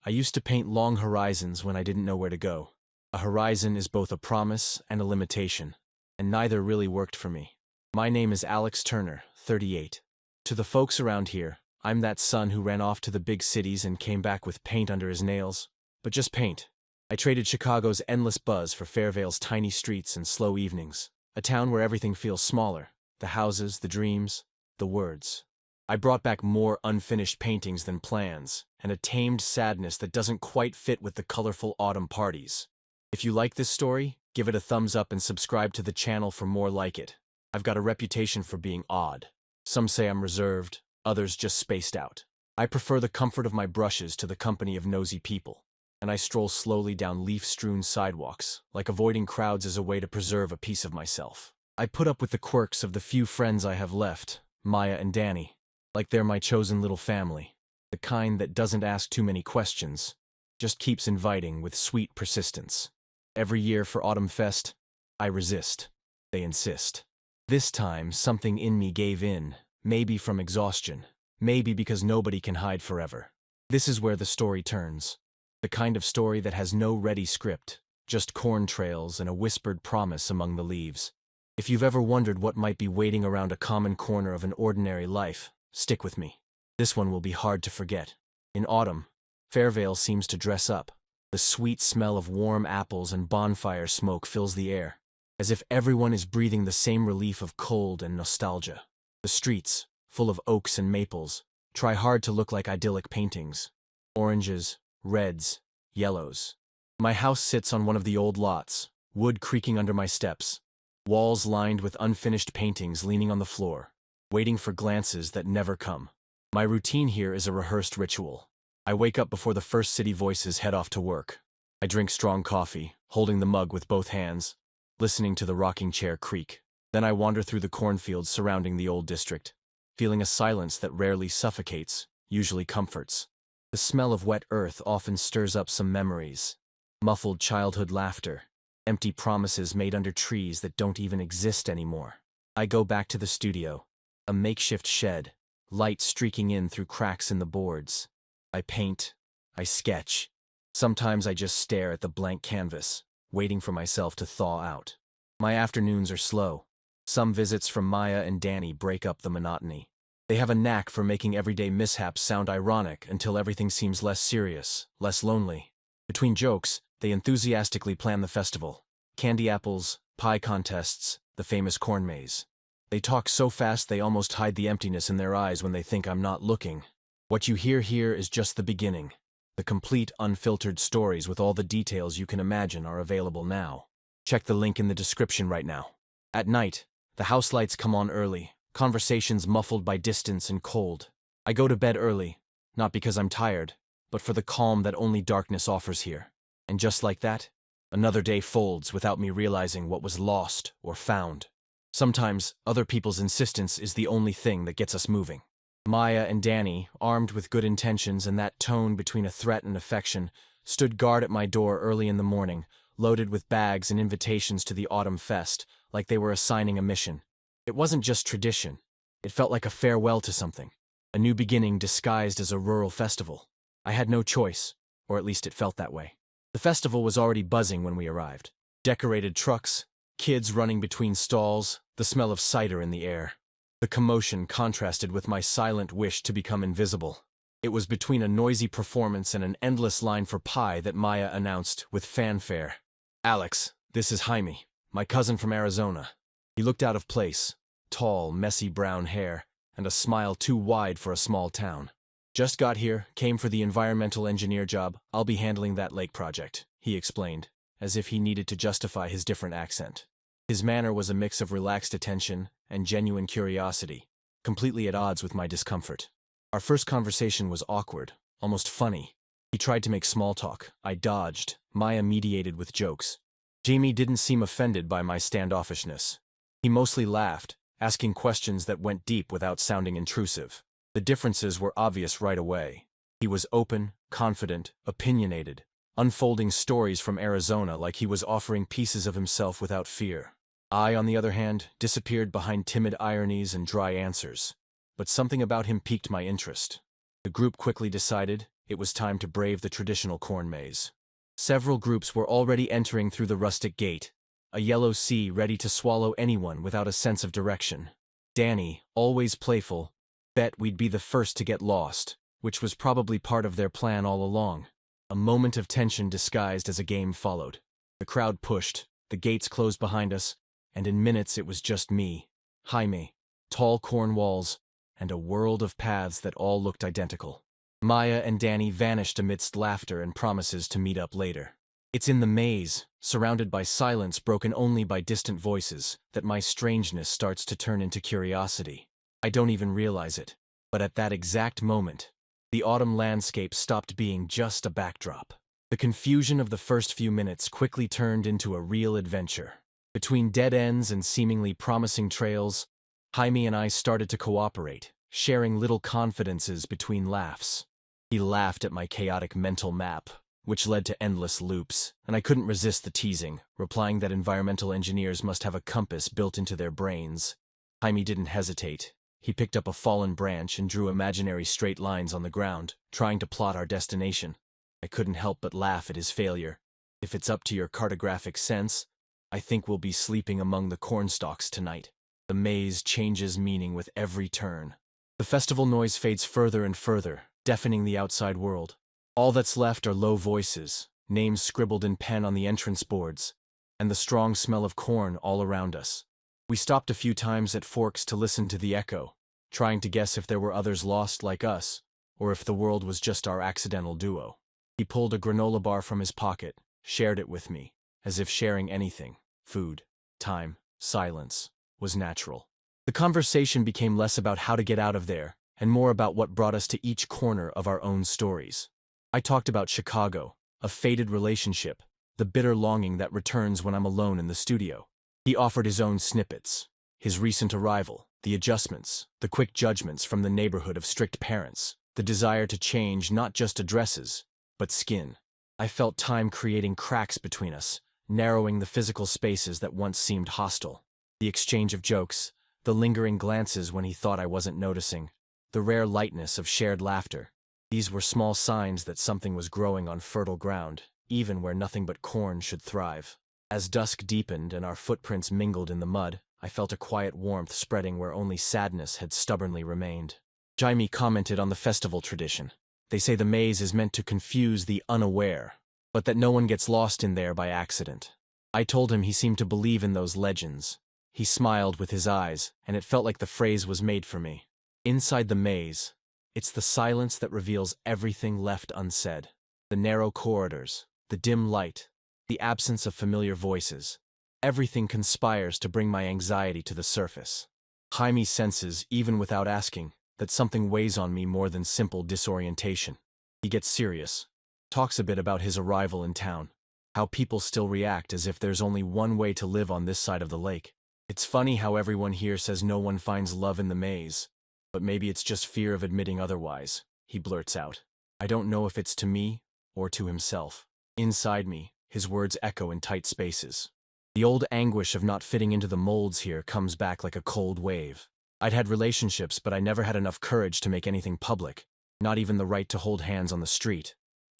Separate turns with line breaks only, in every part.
I used to paint long horizons when I didn't know where to go. A horizon is both a promise and a limitation, and neither really worked for me. My name is Alex Turner, 38. To the folks around here, I'm that son who ran off to the big cities and came back with paint under his nails. But just paint. I traded Chicago's endless buzz for Fairvale's tiny streets and slow evenings. A town where everything feels smaller. The houses, the dreams, the words. I brought back more unfinished paintings than plans, and a tamed sadness that doesn't quite fit with the colorful autumn parties. If you like this story, give it a thumbs up and subscribe to the channel for more like it. I've got a reputation for being odd. Some say I'm reserved, others just spaced out. I prefer the comfort of my brushes to the company of nosy people, and I stroll slowly down leaf-strewn sidewalks, like avoiding crowds as a way to preserve a piece of myself. I put up with the quirks of the few friends I have left, Maya and Danny, like they're my chosen little family, the kind that doesn't ask too many questions, just keeps inviting with sweet persistence. Every year for Autumn Fest, I resist. They insist. This time, something in me gave in, maybe from exhaustion, maybe because nobody can hide forever. This is where the story turns. The kind of story that has no ready script, just corn trails and a whispered promise among the leaves. If you've ever wondered what might be waiting around a common corner of an ordinary life, stick with me. This one will be hard to forget. In autumn, Fairvale seems to dress up. The sweet smell of warm apples and bonfire smoke fills the air, as if everyone is breathing the same relief of cold and nostalgia. The streets, full of oaks and maples, try hard to look like idyllic paintings. Oranges, reds, yellows. My house sits on one of the old lots, wood creaking under my steps, walls lined with unfinished paintings leaning on the floor, waiting for glances that never come. My routine here is a rehearsed ritual. I wake up before the first city voices head off to work. I drink strong coffee, holding the mug with both hands, listening to the rocking chair creak. Then I wander through the cornfields surrounding the old district, feeling a silence that rarely suffocates, usually comforts. The smell of wet earth often stirs up some memories. Muffled childhood laughter, empty promises made under trees that don't even exist anymore. I go back to the studio, a makeshift shed, light streaking in through cracks in the boards. I paint, I sketch. Sometimes I just stare at the blank canvas, waiting for myself to thaw out. My afternoons are slow. Some visits from Maya and Danny break up the monotony. They have a knack for making everyday mishaps sound ironic until everything seems less serious, less lonely. Between jokes, they enthusiastically plan the festival. Candy apples, pie contests, the famous corn maze. They talk so fast they almost hide the emptiness in their eyes when they think I'm not looking. What you hear here is just the beginning. The complete, unfiltered stories with all the details you can imagine are available now. Check the link in the description right now. At night, the house lights come on early, conversations muffled by distance and cold. I go to bed early, not because I'm tired, but for the calm that only darkness offers here. And just like that, another day folds without me realizing what was lost or found. Sometimes, other people's insistence is the only thing that gets us moving. Maya and Danny, armed with good intentions and that tone between a threat and affection, stood guard at my door early in the morning, loaded with bags and invitations to the Autumn Fest, like they were assigning a mission. It wasn't just tradition. It felt like a farewell to something, a new beginning disguised as a rural festival. I had no choice, or at least it felt that way. The festival was already buzzing when we arrived. Decorated trucks, kids running between stalls, the smell of cider in the air. The commotion contrasted with my silent wish to become invisible. It was between a noisy performance and an endless line for pie that Maya announced with fanfare. "Alex, this is Jaime, my cousin from Arizona." He looked out of place, tall, messy brown hair, and a smile too wide for a small town. "Just got here, came for the environmental engineer job. I'll be handling that lake project," he explained, as if he needed to justify his different accent. His manner was a mix of relaxed attention and genuine curiosity, completely at odds with my discomfort. Our first conversation was awkward, almost funny. He tried to make small talk. I dodged. Maya mediated with jokes. Jamie didn't seem offended by my standoffishness. He mostly laughed, asking questions that went deep without sounding intrusive. The differences were obvious right away. He was open, confident, opinionated, unfolding stories from Arizona like he was offering pieces of himself without fear. I, on the other hand, disappeared behind timid ironies and dry answers. But something about him piqued my interest. The group quickly decided, it was time to brave the traditional corn maze. Several groups were already entering through the rustic gate, a yellow sea ready to swallow anyone without a sense of direction. Danny, always playful, bet we'd be the first to get lost, which was probably part of their plan all along. A moment of tension disguised as a game followed. The crowd pushed, the gates closed behind us, and in minutes it was just me, Jaime, tall corn walls, and a world of paths that all looked identical. Maya and Danny vanished amidst laughter and promises to meet up later. It's in the maze, surrounded by silence broken only by distant voices, that my strangeness starts to turn into curiosity. I don't even realize it, but at that exact moment, the autumn landscape stopped being just a backdrop. The confusion of the first few minutes quickly turned into a real adventure. Between dead ends and seemingly promising trails, Jaime and I started to cooperate, sharing little confidences between laughs. He laughed at my chaotic mental map, which led to endless loops, and I couldn't resist the teasing, replying that environmental engineers must have a compass built into their brains. Jaime didn't hesitate. He picked up a fallen branch and drew imaginary straight lines on the ground, trying to plot our destination. I couldn't help but laugh at his failure. If it's up to your cartographic sense, I think we'll be sleeping among the cornstalks tonight. The maze changes meaning with every turn. The festival noise fades further and further, deafening the outside world. All that's left are low voices, names scribbled in pen on the entrance boards, and the strong smell of corn all around us. We stopped a few times at forks to listen to the echo, trying to guess if there were others lost like us, or if the world was just our accidental duo. He pulled a granola bar from his pocket, shared it with me, as if sharing anything, food, time, silence, was natural. The conversation became less about how to get out of there, and more about what brought us to each corner of our own stories. I talked about Chicago, a faded relationship, the bitter longing that returns when I'm alone in the studio. He offered his own snippets, his recent arrival, the adjustments, the quick judgments from the neighborhood of strict parents, the desire to change not just addresses, but skin. I felt time creating cracks between us, narrowing the physical spaces that once seemed hostile. The exchange of jokes, the lingering glances when he thought I wasn't noticing, the rare lightness of shared laughter. These were small signs that something was growing on fertile ground, even where nothing but corn should thrive. As dusk deepened and our footprints mingled in the mud, I felt a quiet warmth spreading where only sadness had stubbornly remained. Jaime commented on the festival tradition. They say the maze is meant to confuse the unaware, but that no one gets lost in there by accident. I told him he seemed to believe in those legends. He smiled with his eyes, and it felt like the phrase was made for me. Inside the maze, it's the silence that reveals everything left unsaid. The narrow corridors, the dim light, the absence of familiar voices. Everything conspires to bring my anxiety to the surface. Jaime senses, even without asking, that something weighs on me more than simple disorientation. He gets serious, talks a bit about his arrival in town, how people still react as if there's only one way to live on this side of the lake. It's funny how everyone here says no one finds love in the maze, but maybe it's just fear of admitting otherwise, he blurts out. I don't know if it's to me or to himself. Inside me, his words echo in tight spaces. The old anguish of not fitting into the molds here comes back like a cold wave. I'd had relationships, but I never had enough courage to make anything public, not even the right to hold hands on the street.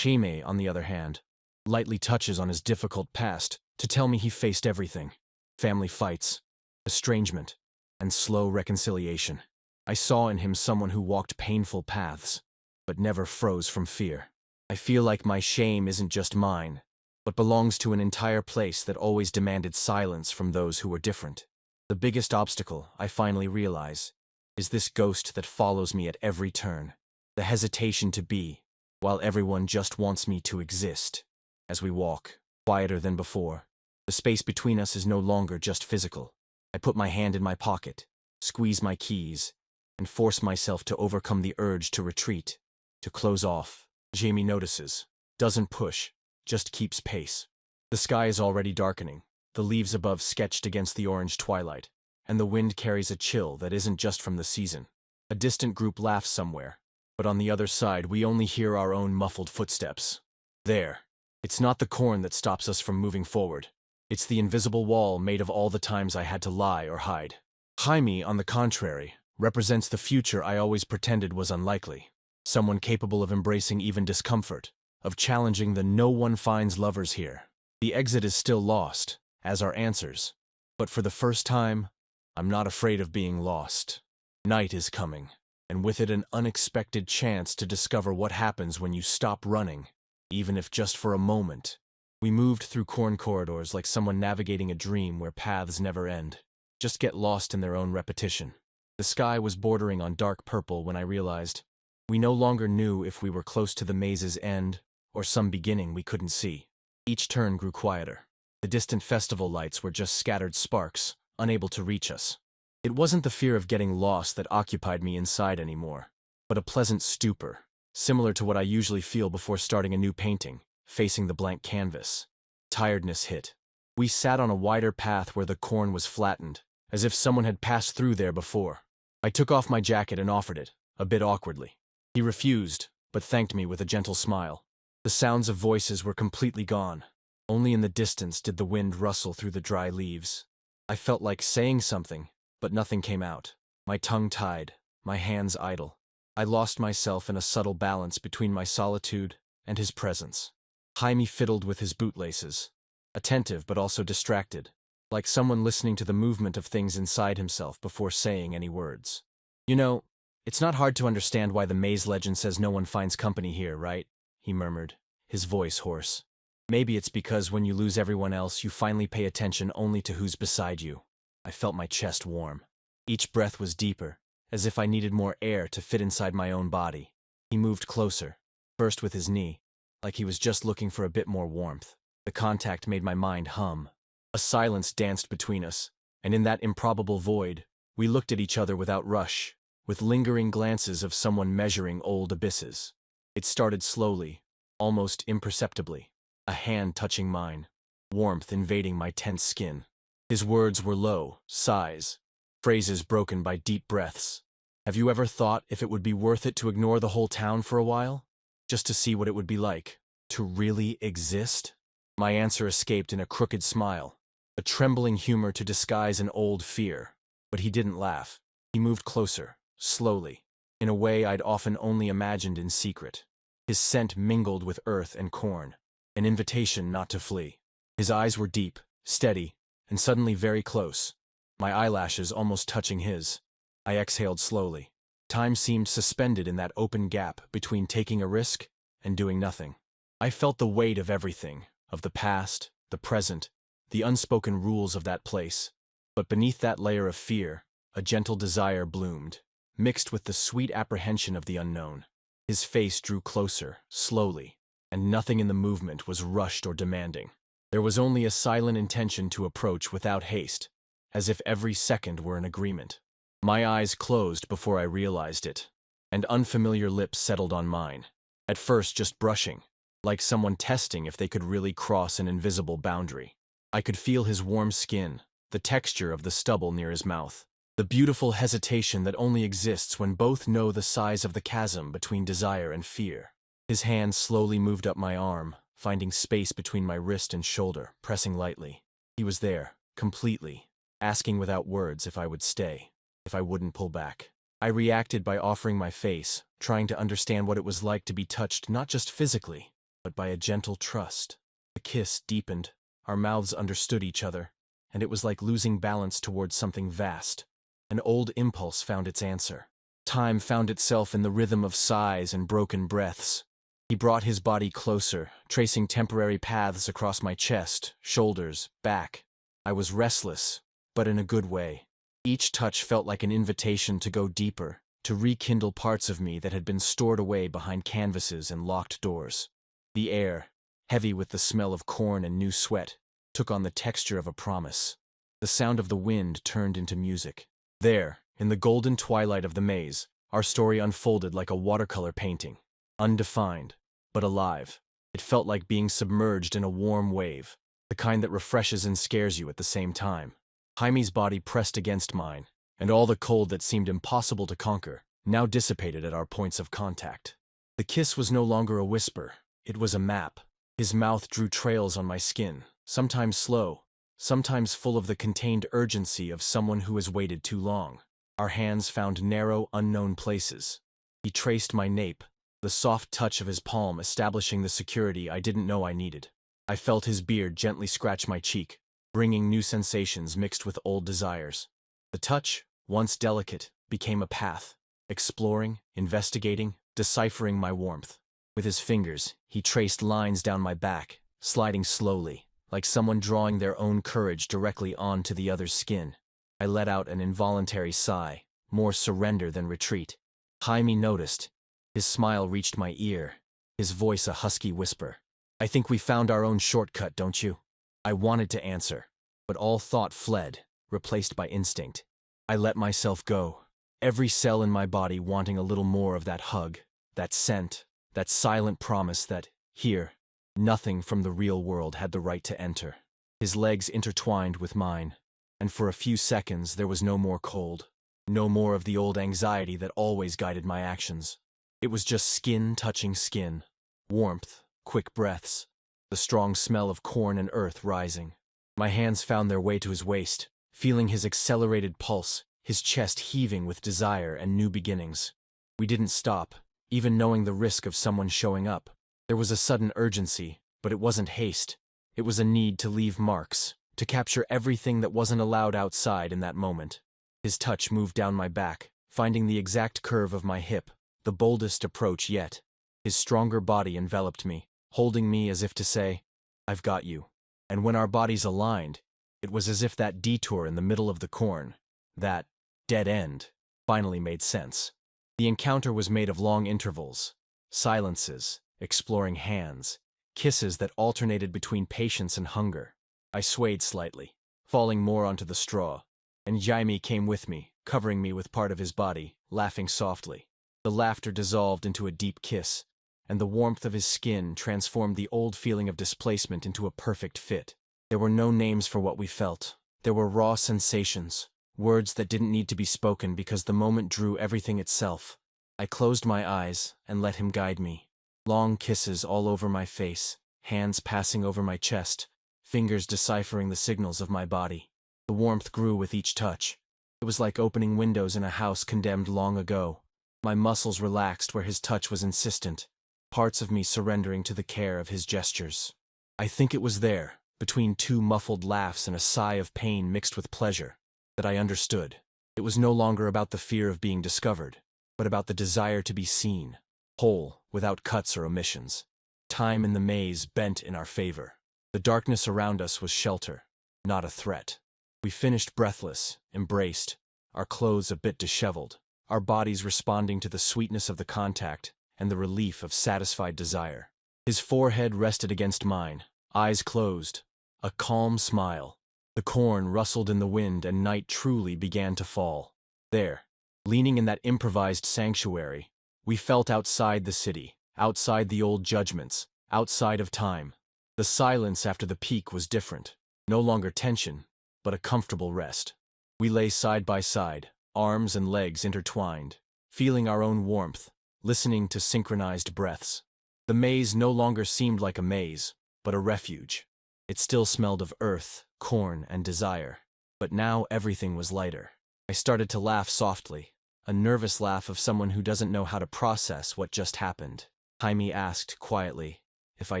Jaime, on the other hand, lightly touches on his difficult past to tell me he faced everything. Family fights, estrangement, and slow reconciliation. I saw in him someone who walked painful paths, but never froze from fear. I feel like my shame isn't just mine, but belongs to an entire place that always demanded silence from those who were different. The biggest obstacle, I finally realize, is this ghost that follows me at every turn. The hesitation to be, while everyone just wants me to exist. As we walk, quieter than before, the space between us is no longer just physical. I put my hand in my pocket, squeeze my keys, and force myself to overcome the urge to retreat, to close off. Jaime notices, doesn't push, just keeps pace. The sky is already darkening, the leaves above sketched against the orange twilight, and the wind carries a chill that isn't just from the season. A distant group laughs somewhere, but on the other side we only hear our own muffled footsteps. There. It's not the corn that stops us from moving forward. It's the invisible wall made of all the times I had to lie or hide. Jaime, on the contrary, represents the future I always pretended was unlikely. Someone capable of embracing even discomfort, of challenging the no one finds lovers here. The exit is still lost, as are answers. But for the first time, I'm not afraid of being lost. Night is coming, and with it an unexpected chance to discover what happens when you stop running, even if just for a moment. We moved through corn corridors like someone navigating a dream where paths never end, just get lost in their own repetition. The sky was bordering on dark purple when I realized we no longer knew if we were close to the maze's end or some beginning we couldn't see. Each turn grew quieter. The distant festival lights were just scattered sparks, unable to reach us. It wasn't the fear of getting lost that occupied me inside anymore, but a pleasant stupor, similar to what I usually feel before starting a new painting, facing the blank canvas. Tiredness hit. We sat on a wider path where the corn was flattened, as if someone had passed through there before. I took off my jacket and offered it, a bit awkwardly. He refused, but thanked me with a gentle smile. The sounds of voices were completely gone. Only in the distance did the wind rustle through the dry leaves. I felt like saying something, but nothing came out. My tongue tied, my hands idle. I lost myself in a subtle balance between my solitude and his presence. Jaime fiddled with his bootlaces, attentive but also distracted, like someone listening to the movement of things inside himself before saying any words. You know, it's not hard to understand why the maze legend says no one finds company here, right? He murmured, his voice hoarse. Maybe it's because when you lose everyone else, you finally pay attention only to who's beside you. I felt my chest warm. Each breath was deeper, as if I needed more air to fit inside my own body. He moved closer, first with his knee, like he was just looking for a bit more warmth. The contact made my mind hum. A silence danced between us, and in that improbable void, we looked at each other without rush, with lingering glances of someone measuring old abysses. It started slowly, almost imperceptibly, a hand touching mine, warmth invading my tense skin. His words were low, sighs, phrases broken by deep breaths. Have you ever thought if it would be worth it to ignore the whole town for a while? Just to see what it would be like, to really exist? My answer escaped in a crooked smile, a trembling humor to disguise an old fear. But he didn't laugh. He moved closer, slowly, in a way I'd often only imagined in secret. His scent mingled with earth and corn, an invitation not to flee. His eyes were deep, steady, and suddenly very close, my eyelashes almost touching his. I exhaled slowly. Time seemed suspended in that open gap between taking a risk and doing nothing. I felt the weight of everything, of the past, the present, the unspoken rules of that place. But beneath that layer of fear, a gentle desire bloomed, mixed with the sweet apprehension of the unknown. His face drew closer, slowly, and nothing in the movement was rushed or demanding. There was only a silent intention to approach without haste, as if every second were an agreement. My eyes closed before I realized it, and unfamiliar lips settled on mine, at first just brushing, like someone testing if they could really cross an invisible boundary. I could feel his warm skin, the texture of the stubble near his mouth, the beautiful hesitation that only exists when both know the size of the chasm between desire and fear. His hand slowly moved up my arm, finding space between my wrist and shoulder, pressing lightly. He was there, completely, asking without words if I would stay, if I wouldn't pull back. I reacted by offering my face, trying to understand what it was like to be touched not just physically, but by a gentle trust. The kiss deepened, our mouths understood each other, and it was like losing balance towards something vast. An old impulse found its answer. Time found itself in the rhythm of sighs and broken breaths. He brought his body closer, tracing temporary paths across my chest, shoulders, back. I was restless, but in a good way. Each touch felt like an invitation to go deeper, to rekindle parts of me that had been stored away behind canvases and locked doors. The air, heavy with the smell of corn and new sweat, took on the texture of a promise. The sound of the wind turned into music. There, in the golden twilight of the maze, our story unfolded like a watercolor painting, undefined, but alive. It felt like being submerged in a warm wave, the kind that refreshes and scares you at the same time. Jaime's body pressed against mine, and all the cold that seemed impossible to conquer now dissipated at our points of contact. The kiss was no longer a whisper, it was a map. His mouth drew trails on my skin, sometimes slow, sometimes full of the contained urgency of someone who has waited too long. Our hands found narrow, unknown places. He traced my nape, the soft touch of his palm establishing the security I didn't know I needed. I felt his beard gently scratch my cheek, bringing new sensations mixed with old desires. The touch, once delicate, became a path, exploring, investigating, deciphering my warmth. With his fingers, he traced lines down my back, sliding slowly, like someone drawing their own courage directly onto the other's skin. I let out an involuntary sigh, more surrender than retreat. Jaime noticed. His smile reached my ear, his voice a husky whisper. "I think we found our own shortcut, don't you?" I wanted to answer, but all thought fled, replaced by instinct. I let myself go, every cell in my body wanting a little more of that hug, that scent, that silent promise that, here, nothing from the real world had the right to enter. His legs intertwined with mine, and for a few seconds there was no more cold, no more of the old anxiety that always guided my actions. It was just skin touching skin, warmth, quick breaths, the strong smell of corn and earth rising. My hands found their way to his waist, feeling his accelerated pulse, his chest heaving with desire and new beginnings. We didn't stop, even knowing the risk of someone showing up. There was a sudden urgency, but it wasn't haste. It was a need to leave marks, to capture everything that wasn't allowed outside in that moment. His touch moved down my back, finding the exact curve of my hip, the boldest approach yet. His stronger body enveloped me, holding me as if to say, "I've got you." And when our bodies aligned, it was as if that detour in the middle of the corn, that dead end, finally made sense. The encounter was made of long intervals, silences, exploring hands, kisses that alternated between patience and hunger. I swayed slightly, falling more onto the straw, and Jaime came with me, covering me with part of his body, laughing softly. The laughter dissolved into a deep kiss, and the warmth of his skin transformed the old feeling of displacement into a perfect fit. There were no names for what we felt. There were raw sensations, words that didn't need to be spoken because the moment drew everything itself. I closed my eyes and let him guide me. Long kisses all over my face, hands passing over my chest, fingers deciphering the signals of my body. The warmth grew with each touch. It was like opening windows in a house condemned long ago. My muscles relaxed where his touch was insistent, parts of me surrendering to the care of his gestures. I think it was there, between two muffled laughs and a sigh of pain mixed with pleasure, that I understood. It was no longer about the fear of being discovered, but about the desire to be seen, whole, without cuts or omissions. Time in the maze bent in our favor. The darkness around us was shelter, not a threat. We finished breathless, embraced, our clothes a bit disheveled, our bodies responding to the sweetness of the contact and the relief of satisfied desire. His forehead rested against mine, eyes closed, a calm smile. The corn rustled in the wind and night truly began to fall. There, leaning in that improvised sanctuary, we felt outside the city, outside the old judgments, outside of time. The silence after the peak was different, no longer tension, but a comfortable rest. We lay side by side, arms and legs intertwined, feeling our own warmth, listening to synchronized breaths. The maze no longer seemed like a maze, but a refuge. It still smelled of earth, corn, and desire, but now everything was lighter. I started to laugh softly, a nervous laugh of someone who doesn't know how to process what just happened. Jaime asked quietly if I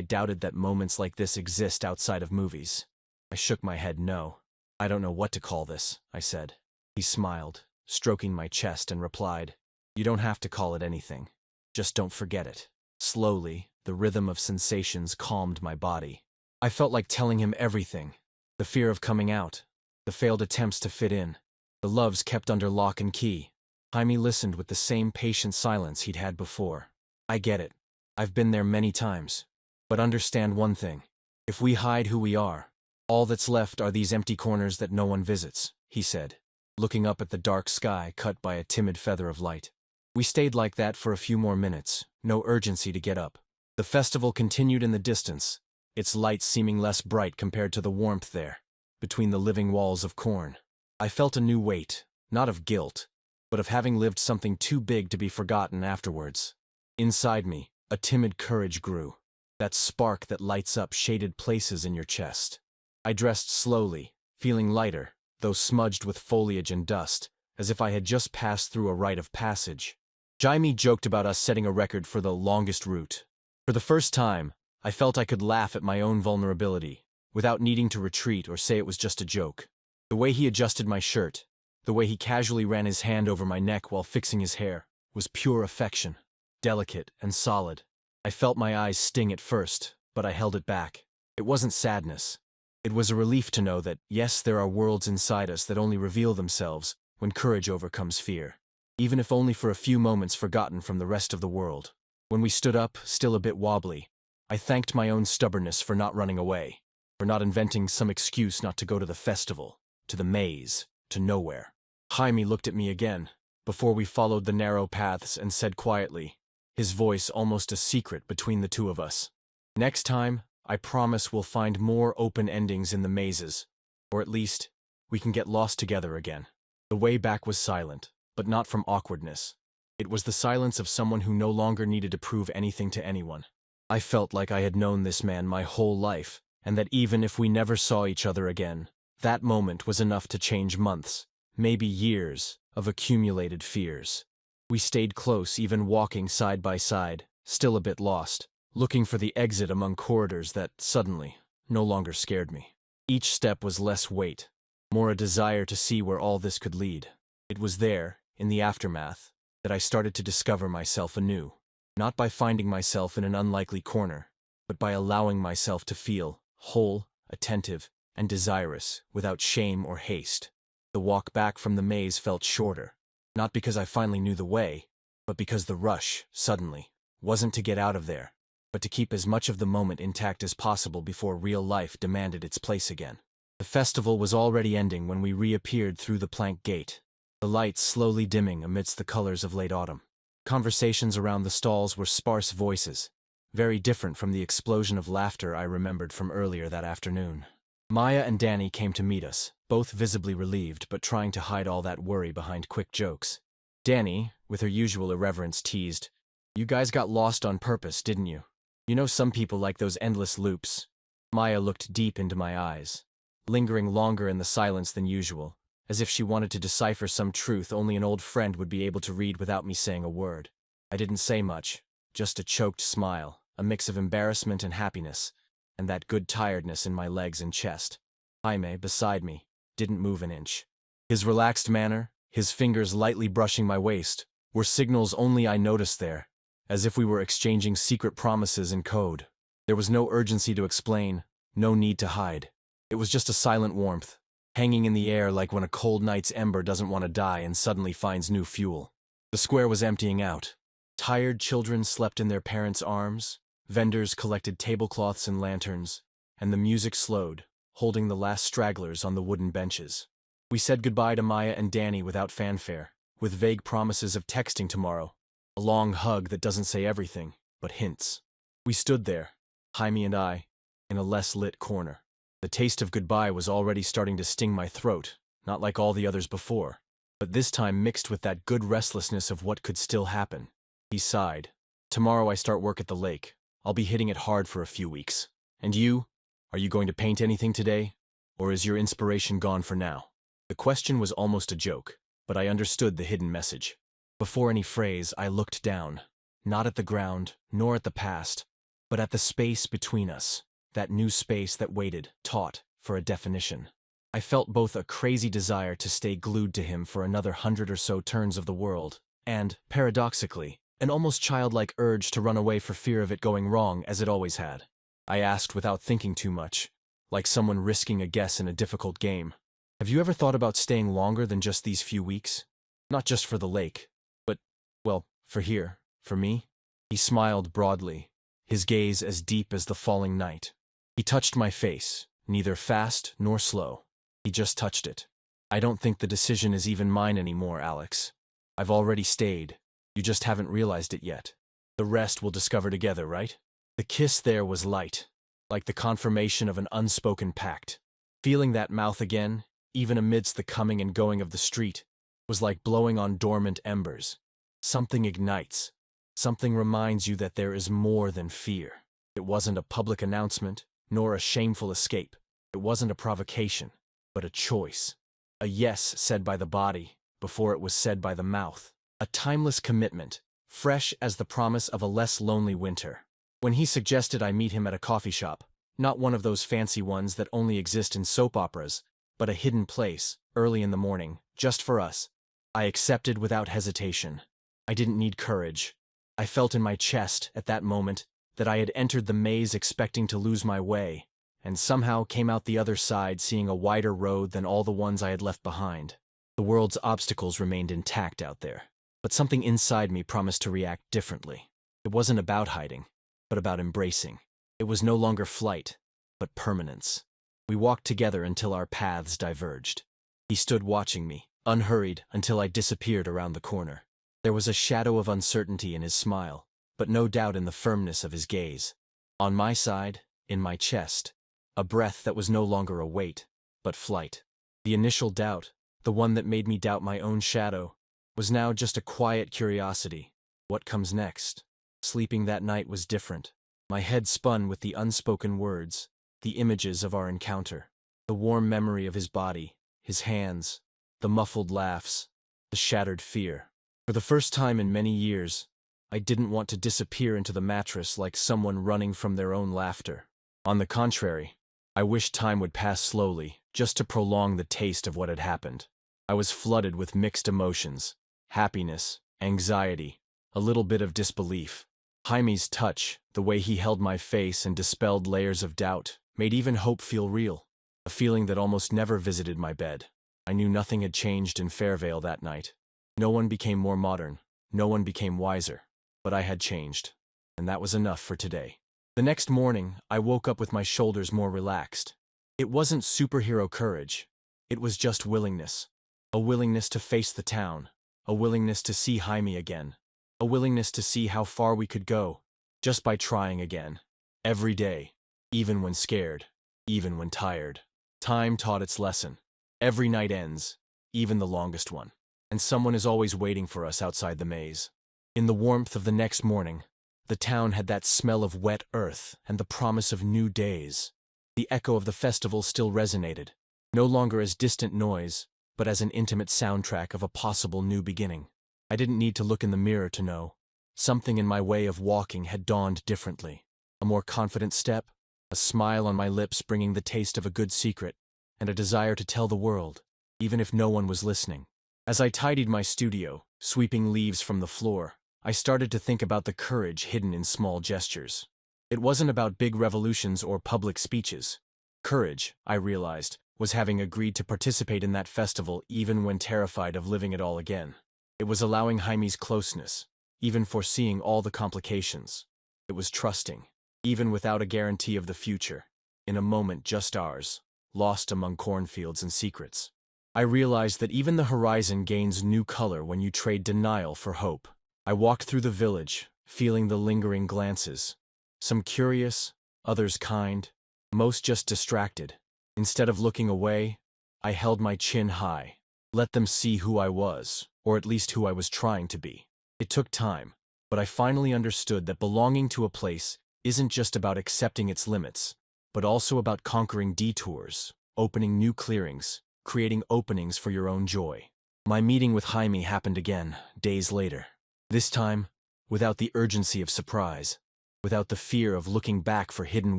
doubted that moments like this exist outside of movies. I shook my head no. "I don't know what to call this," I said. He smiled, stroking my chest, and replied, "You don't have to call it anything. Just don't forget it." Slowly, the rhythm of sensations calmed my body. I felt like telling him everything. The fear of coming out, the failed attempts to fit in, the loves kept under lock and key. Jaime listened with the same patient silence he'd had before. "I get it. I've been there many times. But understand one thing. If we hide who we are, all that's left are these empty corners that no one visits," he said, looking up at the dark sky cut by a timid feather of light. We stayed like that for a few more minutes, no urgency to get up. The festival continued in the distance, its lights seeming less bright compared to the warmth there, between the living walls of corn. I felt a new weight, not of guilt, but of having lived something too big to be forgotten afterwards. Inside me, a timid courage grew, that spark that lights up shaded places in your chest. I dressed slowly, feeling lighter, though smudged with foliage and dust, as if I had just passed through a rite of passage. Jaime joked about us setting a record for the longest route. For the first time, I felt I could laugh at my own vulnerability, without needing to retreat or say it was just a joke. The way he adjusted my shirt, the way he casually ran his hand over my neck while fixing his hair, was pure affection, delicate and solid. I felt my eyes sting at first, but I held it back. It wasn't sadness. It was a relief to know that, yes, there are worlds inside us that only reveal themselves when courage overcomes fear, even if only for a few moments forgotten from the rest of the world. When we stood up, still a bit wobbly, I thanked my own stubbornness for not running away, for not inventing some excuse not to go to the festival, to the maze, to nowhere. Jaime looked at me again, before we followed the narrow paths, and said quietly, his voice almost a secret between the two of us, "Next time, I promise we'll find more open endings in the mazes, or at least, we can get lost together again." The way back was silent, but not from awkwardness. It was the silence of someone who no longer needed to prove anything to anyone. I felt like I had known this man my whole life, and that even if we never saw each other again, that moment was enough to change months, maybe years, of accumulated fears. We stayed close, even walking side by side, still a bit lost, looking for the exit among corridors that, suddenly, no longer scared me. Each step was less weight, more a desire to see where all this could lead. It was there, in the aftermath, that I started to discover myself anew, not by finding myself in an unlikely corner, but by allowing myself to feel whole, attentive, and desirous, without shame or haste. The walk back from the maze felt shorter, not because I finally knew the way, but because the rush, suddenly, wasn't to get out of there, but to keep as much of the moment intact as possible before real life demanded its place again. The festival was already ending when we reappeared through the plank gate, the lights slowly dimming amidst the colors of late autumn. Conversations around the stalls were sparse voices, very different from the explosion of laughter I remembered from earlier that afternoon. Maya and Danny came to meet us, both visibly relieved but trying to hide all that worry behind quick jokes. Danny, with her usual irreverence, teased, "You guys got lost on purpose, didn't you? You know some people like those endless loops." Maya looked deep into my eyes, lingering longer in the silence than usual, as if she wanted to decipher some truth only an old friend would be able to read without me saying a word. I didn't say much, just a choked smile, a mix of embarrassment and happiness, and that good tiredness in my legs and chest. Jaime, beside me, didn't move an inch. His relaxed manner, his fingers lightly brushing my waist, were signals only I noticed there, as if we were exchanging secret promises in code. There was no urgency to explain, no need to hide. It was just a silent warmth, hanging in the air like when a cold night's ember doesn't want to die and suddenly finds new fuel. The square was emptying out. Tired children slept in their parents' arms, vendors collected tablecloths and lanterns, and the music slowed, holding the last stragglers on the wooden benches. We said goodbye to Maya and Danny without fanfare, with vague promises of texting tomorrow, a long hug that doesn't say everything, but hints. We stood there, Jaime and I, in a less lit corner. The taste of goodbye was already starting to sting my throat, not like all the others before, but this time mixed with that good restlessness of what could still happen. He sighed. "Tomorrow I start work at the lake. I'll be hitting it hard for a few weeks. And you? Are you going to paint anything today? Or is your inspiration gone for now?" The question was almost a joke, but I understood the hidden message. Before any phrase, I looked down, not at the ground, nor at the past, but at the space between us, that new space that waited, taut, for a definition. I felt both a crazy desire to stay glued to him for another 100 or so turns of the world, and, paradoxically, an almost childlike urge to run away for fear of it going wrong as it always had. I asked without thinking too much, like someone risking a guess in a difficult game. "Have you ever thought about staying longer than just these few weeks? Not just for the lake, but, well, for here, for me?" He smiled broadly, his gaze as deep as the falling night. He touched my face, neither fast nor slow. He just touched it. "I don't think the decision is even mine anymore, Alex. I've already stayed. You just haven't realized it yet. The rest we'll discover together, right?" The kiss there was light, like the confirmation of an unspoken pact. Feeling that mouth again, even amidst the coming and going of the street, was like blowing on dormant embers. Something ignites. Something reminds you that there is more than fear. It wasn't a public announcement, nor a shameful escape. It wasn't a provocation, but a choice. A yes said by the body, before it was said by the mouth. A timeless commitment, fresh as the promise of a less lonely winter. When he suggested I meet him at a coffee shop, not one of those fancy ones that only exist in soap operas, but a hidden place, early in the morning, just for us, I accepted without hesitation. I didn't need courage. I felt in my chest, at that moment, that I had entered the maze expecting to lose my way, and somehow came out the other side seeing a wider road than all the ones I had left behind. The world's obstacles remained intact out there, but something inside me promised to react differently. It wasn't about hiding, but about embracing. It was no longer flight, but permanence. We walked together until our paths diverged. He stood watching me, unhurried, until I disappeared around the corner. There was a shadow of uncertainty in his smile, but no doubt in the firmness of his gaze. On my side, in my chest, a breath that was no longer a weight, but flight. The initial doubt, the one that made me doubt my own shadow, was now just a quiet curiosity. What comes next? Sleeping that night was different. My head spun with the unspoken words, the images of our encounter, the warm memory of his body, his hands, the muffled laughs, the shattered fear. For the first time in many years, I didn't want to disappear into the mattress like someone running from their own laughter. On the contrary, I wished time would pass slowly, just to prolong the taste of what had happened. I was flooded with mixed emotions, happiness, anxiety, a little bit of disbelief. Jaime's touch, the way he held my face and dispelled layers of doubt, made even hope feel real, a feeling that almost never visited my bed. I knew nothing had changed in Fairvale that night. No one became more modern, no one became wiser, but I had changed, and that was enough for today. The next morning, I woke up with my shoulders more relaxed. It wasn't superhero courage, it was just willingness. A willingness to face the town, a willingness to see Jaime again, a willingness to see how far we could go, just by trying again. Every day, even when scared, even when tired. Time taught its lesson. Every night ends, even the longest one. And someone is always waiting for us outside the maze. In the warmth of the next morning, the town had that smell of wet earth and the promise of new days. The echo of the festival still resonated, no longer as distant noise, but as an intimate soundtrack of a possible new beginning. I didn't need to look in the mirror to know. Something in my way of walking had dawned differently. A more confident step, a smile on my lips bringing the taste of a good secret, and a desire to tell the world, even if no one was listening. As I tidied my studio, sweeping leaves from the floor, I started to think about the courage hidden in small gestures. It wasn't about big revolutions or public speeches. Courage, I realized, was having agreed to participate in that festival even when terrified of living it all again. It was allowing Jaime's closeness, even foreseeing all the complications. It was trusting, even without a guarantee of the future, in a moment just ours, lost among cornfields and secrets. I realized that even the horizon gains new color when you trade denial for hope. I walked through the village, feeling the lingering glances. Some curious, others kind, most just distracted. Instead of looking away, I held my chin high. Let them see who I was, or at least who I was trying to be. It took time, but I finally understood that belonging to a place isn't just about accepting its limits, but also about conquering detours, opening new clearings, creating openings for your own joy. My meeting with Jaime happened again, days later. This time, without the urgency of surprise, without the fear of looking back for hidden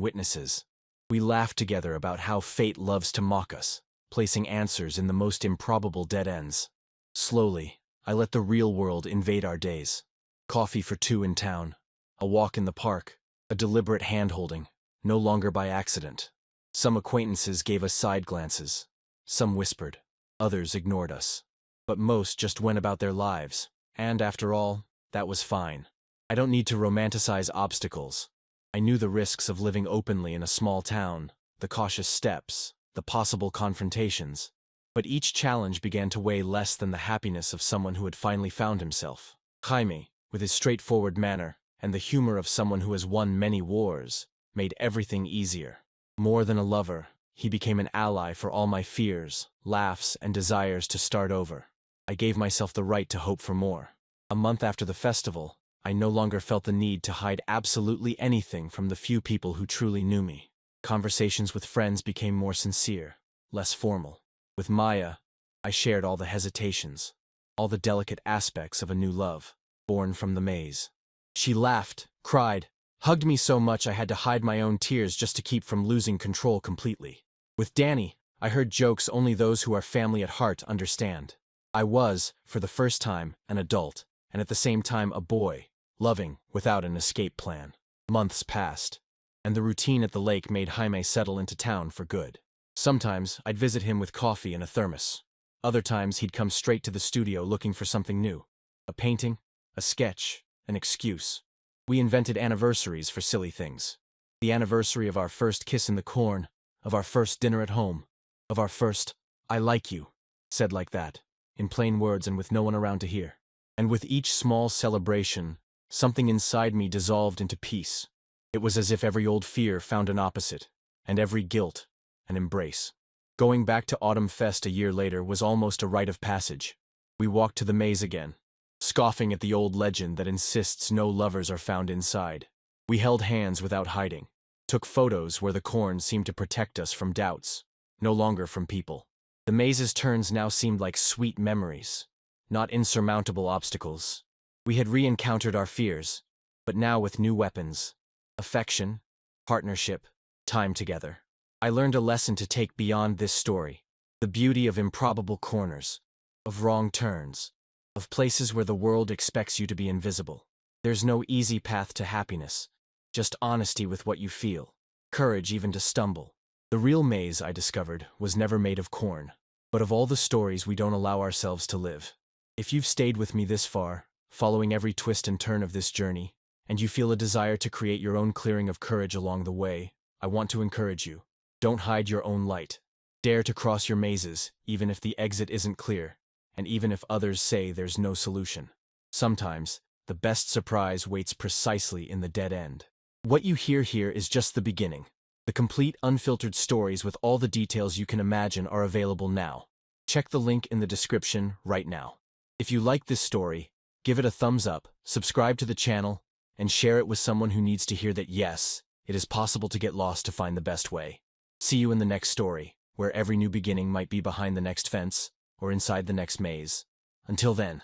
witnesses. We laughed together about how fate loves to mock us, placing answers in the most improbable dead ends. Slowly, I let the real world invade our days. Coffee for two in town, a walk in the park, a deliberate hand-holding, no longer by accident. Some acquaintances gave us side glances. Some whispered, others ignored us. But most just went about their lives, and after all, that was fine. I don't need to romanticize obstacles. I knew the risks of living openly in a small town, the cautious steps, the possible confrontations. But each challenge began to weigh less than the happiness of someone who had finally found himself. Jaime, with his straightforward manner, and the humor of someone who has won many wars, made everything easier. More than a lover, he became an ally for all my fears, laughs, and desires to start over. I gave myself the right to hope for more. A month after the festival, I no longer felt the need to hide absolutely anything from the few people who truly knew me. Conversations with friends became more sincere, less formal. With Maya, I shared all the hesitations, all the delicate aspects of a new love. born from the maze. She laughed, cried, hugged me so much I had to hide my own tears just to keep from losing control completely. With Danny, I heard jokes only those who are family at heart understand. I was, for the first time, an adult, and at the same time a boy, loving, without an escape plan. Months passed, and the routine at the lake made Jaime settle into town for good. Sometimes I'd visit him with coffee and a thermos. Other times he'd come straight to the studio looking for something new. A painting, a sketch, an excuse. We invented anniversaries for silly things. The anniversary of our first kiss in the corn, of our first dinner at home, of our first, "I like you," said like that, in plain words and with no one around to hear. And with each small celebration, something inside me dissolved into peace. It was as if every old fear found an opposite, and every guilt, an embrace. Going back to Autumn Fest a year later was almost a rite of passage. We walked to the maze again, scoffing at the old legend that insists no lovers are found inside. We held hands without hiding, took photos where the corn seemed to protect us from doubts, no longer from people. The maze's turns now seemed like sweet memories, not insurmountable obstacles. We had re-encountered our fears, but now with new weapons: affection, partnership, time together. I learned a lesson to take beyond this story: the beauty of improbable corners, of wrong turns, of places where the world expects you to be invisible. There's no easy path to happiness, just honesty with what you feel, courage even to stumble. The real maze, I discovered, was never made of corn, but of all the stories we don't allow ourselves to live. If you've stayed with me this far, following every twist and turn of this journey, and you feel a desire to create your own clearing of courage along the way, I want to encourage you. Don't hide your own light. Dare to cross your mazes, even if the exit isn't clear, and even if others say there's no solution. Sometimes, the best surprise waits precisely in the dead end. What you hear here is just the beginning. The complete, unfiltered stories with all the details you can imagine are available now. Check the link in the description right now. If you like this story, give it a thumbs up, subscribe to the channel, and share it with someone who needs to hear that yes, it is possible to get lost to find the best way. See you in the next story, where every new beginning might be behind the next fence, or inside the next maze. Until then.